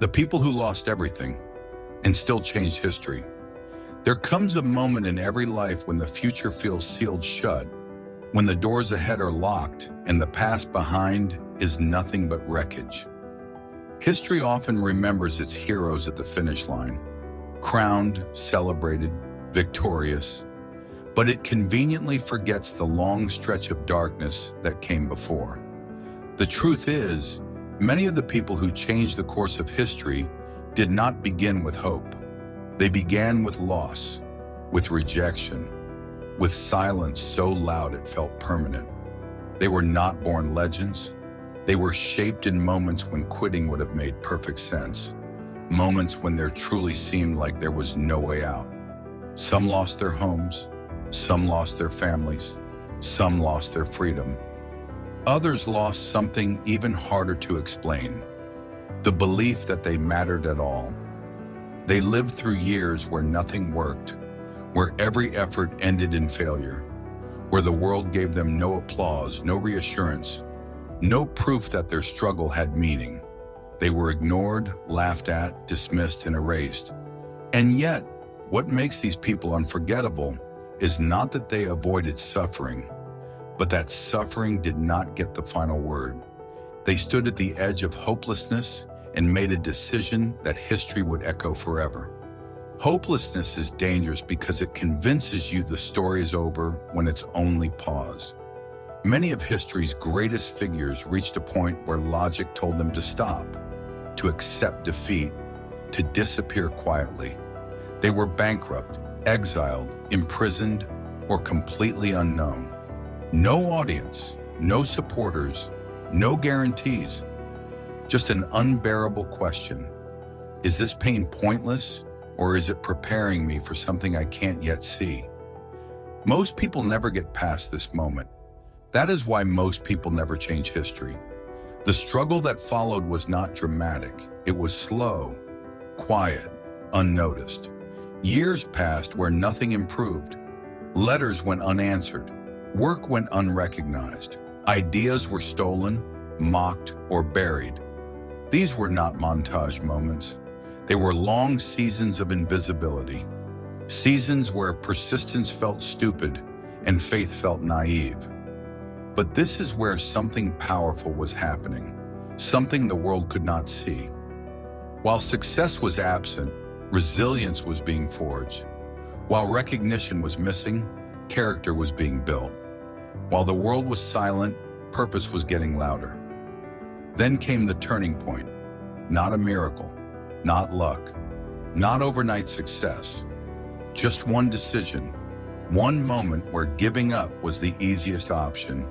The people who lost everything and still changed history. There comes a moment in every life when the future feels sealed shut, when the doors ahead are locked and the past behind is nothing but wreckage. History often remembers its heroes at the finish line, crowned, celebrated, victorious, but it conveniently forgets the long stretch of darkness that came before. The truth is, many of the people who changed the course of history did not begin with hope. They began with loss, with rejection, with silence so loud it felt permanent. They were not born legends. They were shaped in moments when quitting would have made perfect sense, moments when there truly seemed like there was no way out. Some lost their homes, some lost their families, some lost their freedom. Others lost something even harder to explain, the belief that they mattered at all. They lived through years where nothing worked, where every effort ended in failure, where the world gave them no applause, no reassurance, no proof that their struggle had meaning. They were ignored, laughed at, dismissed, and erased. And yet, what makes these people unforgettable is not that they avoided suffering, but that suffering did not get the final word. They stood at the edge of hopelessness and made a decision that history would echo forever. Hopelessness is dangerous because it convinces you the story is over when it's only pause. Many of history's greatest figures reached a point where logic told them to stop, to accept defeat, to disappear quietly. They were bankrupt, exiled, imprisoned, or completely unknown. No audience, no supporters, no guarantees. Just an unbearable question. Is this pain pointless, or is it preparing me for something I can't yet see? Most people never get past this moment. That is why most people never change history. The struggle that followed was not dramatic. It was slow, quiet, unnoticed. Years passed where nothing improved. Letters went unanswered. Work went unrecognized. Ideas were stolen, mocked, or buried. These were not montage moments. They were long seasons of invisibility. Seasons where persistence felt stupid and faith felt naive. But this is where something powerful was happening, something the world could not see. While success was absent, resilience was being forged. While recognition was missing, character was being built. While the world was silent, purpose was getting louder. Then came the turning point. Not a miracle, not luck, not overnight success. Just one decision, one moment where giving up was the easiest option,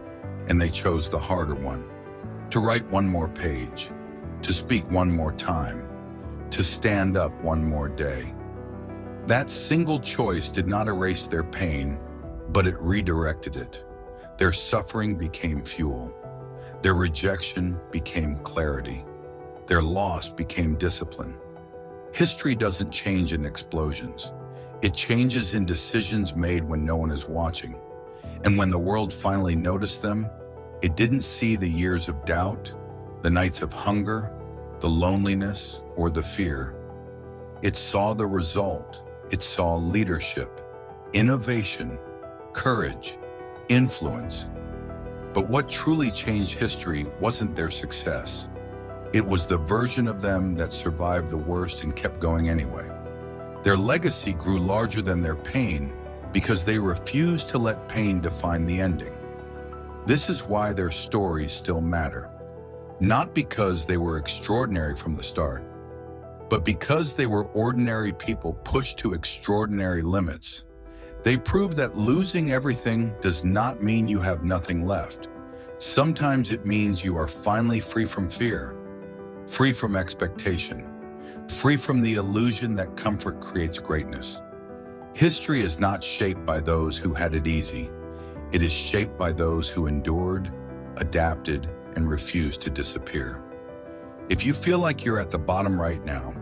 and they chose the harder one. To write one more page, to speak one more time, to stand up one more day. That single choice did not erase their pain, but it redirected it. Their suffering became fuel. Their rejection became clarity. Their loss became discipline. History doesn't change in explosions. It changes in decisions made when no one is watching. And when the world finally noticed them, it didn't see the years of doubt, the nights of hunger, the loneliness, or the fear. It saw the result. It saw leadership, innovation, courage, influence. But what truly changed history wasn't their success. It was the version of them that survived the worst and kept going anyway. Their legacy grew larger than their pain because they refused to let pain define the ending. This is why their stories still matter. Not because they were extraordinary from the start, but because they were ordinary people pushed to extraordinary limits. They proved that losing everything does not mean you have nothing left. Sometimes it means you are finally free from fear, free from expectation, free from the illusion that comfort creates greatness. History is not shaped by those who had it easy. It is shaped by those who endured, adapted, and refused to disappear. If you feel like you're at the bottom right now,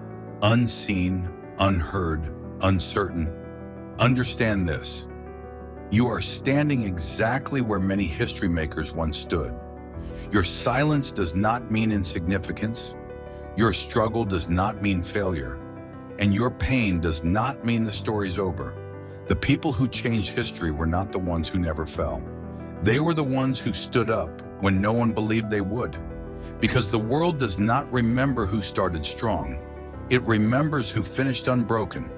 unseen, unheard, uncertain, understand this. You are standing exactly where many history makers once stood. Your silence does not mean insignificance. Your struggle does not mean failure, and your pain does not mean the story's over. The people who changed history were not the ones who never fell. They were the ones who stood up when no one believed they would. Because the world does not remember who started strong. It remembers who finished unbroken.